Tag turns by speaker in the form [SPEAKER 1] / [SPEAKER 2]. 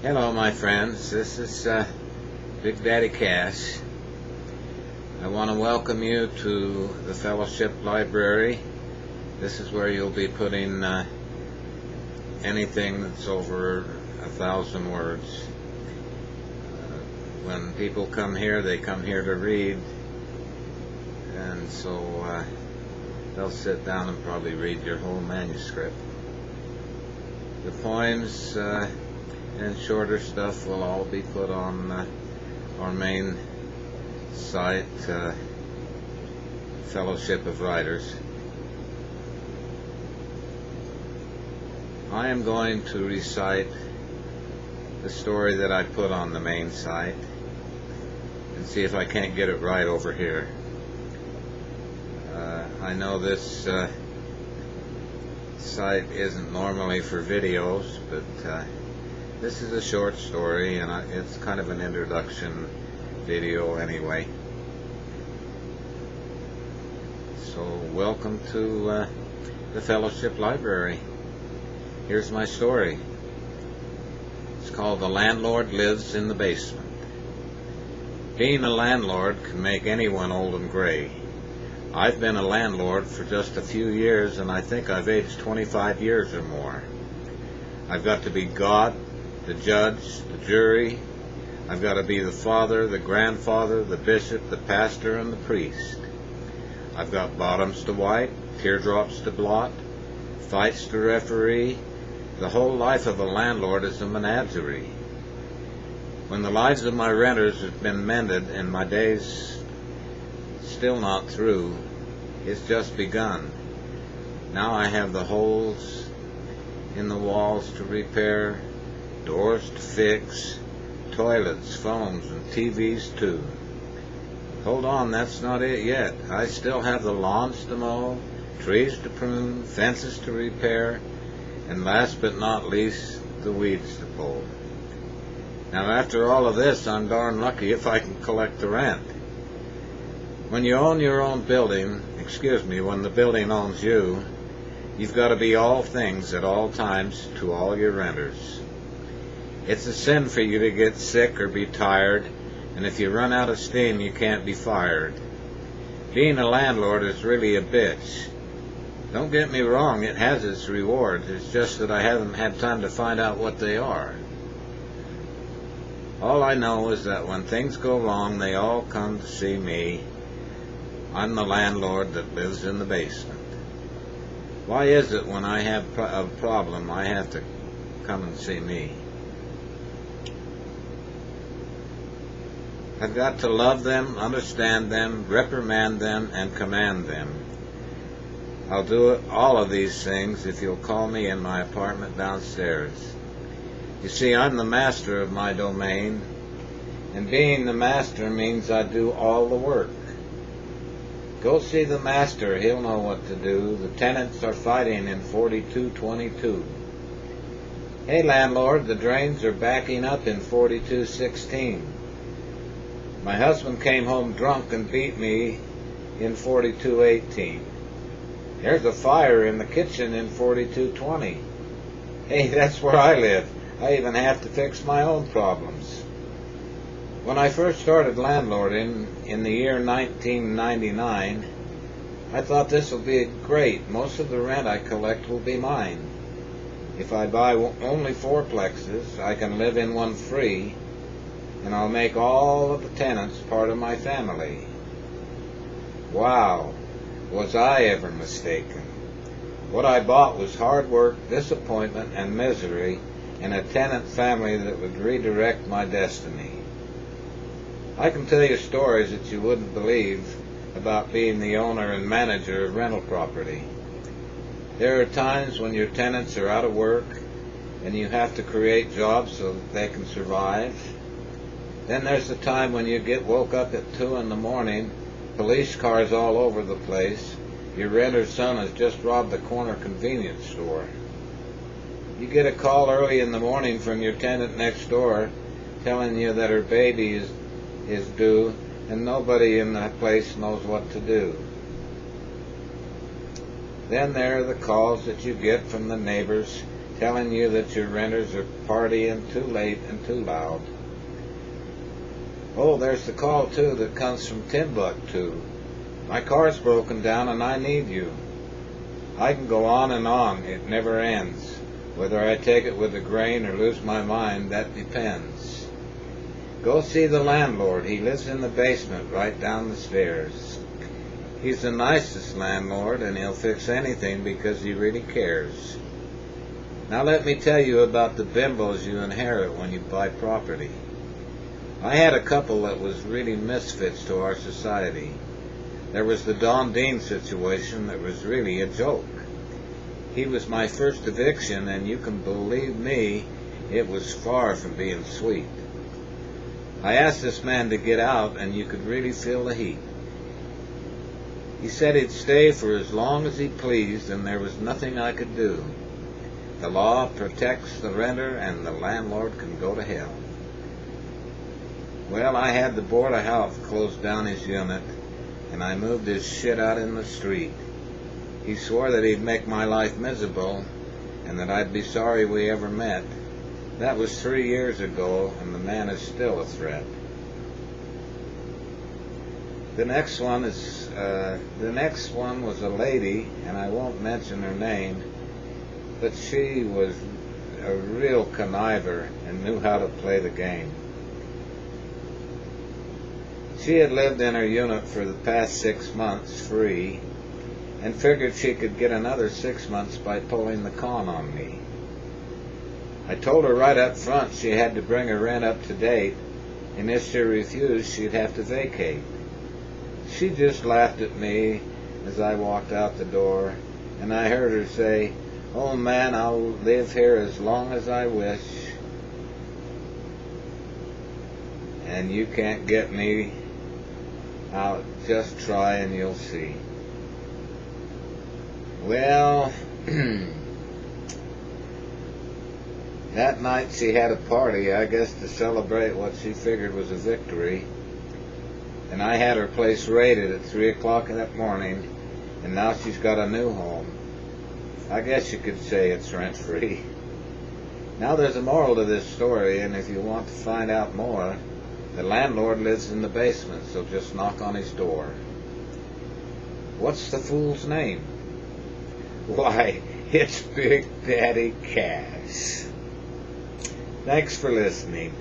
[SPEAKER 1] Hello, my friends. This is Big Daddy Cash. I want to welcome you to the Fellowship Library. This is where you'll be putting anything that's over 1,000 words. When people come here, they come here to read, and so they'll sit down and probably read your whole manuscript. The poems and shorter stuff will all be put on our main site, Fellowship of Writers. I am going to recite the story that I put on the main site and see if I can't get it right over here. I know this site isn't normally for videos, but this is a short story, and it's kind of an introduction video anyway. So welcome to the Fellowship Library. Here's my story. It's called The Landlord Lives in the Basement. Being a landlord can make anyone old and gray. I've been a landlord for just a few years, and I think I've aged 25 years or more. I've got to be God, the judge, the jury. I've got to be the father, the grandfather, the bishop, the pastor, and the priest. I've got bottoms to wipe, teardrops to blot, fights to referee. The whole life of a landlord is a menagerie. When the lives of my renters have been mended and my days still not through, it's just begun. Now I have the holes in the walls to repair, doors to fix, toilets, phones, and TVs too. Hold on, that's not it yet. I still have the lawns to mow, trees to prune, fences to repair, and last but not least, the weeds to pull. Now after all of this, I'm darn lucky if I can collect the rent. When you own your own building, when the building owns you, you've got to be all things at all times to all your renters. It's a sin for you to get sick or be tired, and if you run out of steam, you can't be fired. Being a landlord is really a bitch. Don't get me wrong, it has its rewards. It's just that I haven't had time to find out what they are. All I know is that when things go wrong, they all come to see me. I'm the landlord that lives in the basement. Why is it when I have a problem, I have to come and see me? I've got to love them, understand them, reprimand them, and command them. I'll do all of these things if you'll call me in my apartment downstairs. You see, I'm the master of my domain, and being the master means I do all the work. Go see the master, he'll know what to do. The tenants are fighting in 4222. Hey landlord, the drains are backing up in 4216. My husband came home drunk and beat me in 4218. There's a fire in the kitchen in 4220. Hey, that's where I live. I even have to fix my own problems. When I first started landlording in the year 1999, I thought this will be great. Most of the rent I collect will be mine. If I buy only fourplexes, I can live in one free, and I'll make all of the tenants part of my family. Wow, was I ever mistaken. What I bought was hard work, disappointment, and misery, and a tenant family that would redirect my destiny. I can tell you stories that you wouldn't believe about being the owner and manager of rental property. There are times when your tenants are out of work and you have to create jobs so that they can survive. Then there's the time when you get woke up at 2 in the morning, police cars all over the place, your renter's son has just robbed the corner convenience store. You get a call early in the morning from your tenant next door telling you that her baby is due, and nobody in the place knows what to do. Then there are the calls that you get from the neighbors telling you that your renters are partying too late and too loud. Oh, there's the call, too, that comes from Timbuktu. My car's broken down and I need you. I can go on and on, it never ends. Whether I take it with a grain or lose my mind, that depends. Go see the landlord, he lives in the basement right down the stairs. He's the nicest landlord and he'll fix anything because he really cares. Now let me tell you about the bimbos you inherit when you buy property. I had a couple that was really misfits to our society. There was the Don Dean situation that was really a joke. He was my first eviction, and you can believe me, it was far from being sweet. I asked this man to get out, and you could really feel the heat. He said he'd stay for as long as he pleased, and there was nothing I could do. The law protects the renter, and the landlord can go to hell. Well, I had the Board of Health close down his unit, and I moved his shit out in the street. He swore that he'd make my life miserable, and that I'd be sorry we ever met. That was 3 years ago, and the man is still a threat. The next one was a lady, and I won't mention her name, but she was a real conniver and knew how to play the game. She had lived in her unit for the past 6 months free and figured she could get another 6 months by pulling the con on me. I told her right up front she had to bring her rent up to date, and if she refused, she'd have to vacate. She just laughed at me as I walked out the door, and I heard her say, "Oh man, I'll live here as long as I wish, and you can't get me out. Just try and you'll see." Well, that night she had a party, I guess to celebrate what she figured was a victory, and I had her place raided at 3 o'clock in that morning, and now she's got a new home. I guess you could say it's rent-free. Now there's a moral to this story, and if you want to find out more, the landlord lives in the basement, so just knock on his door. What's the fool's name? Why, it's Big Daddy Cash. Thanks for listening.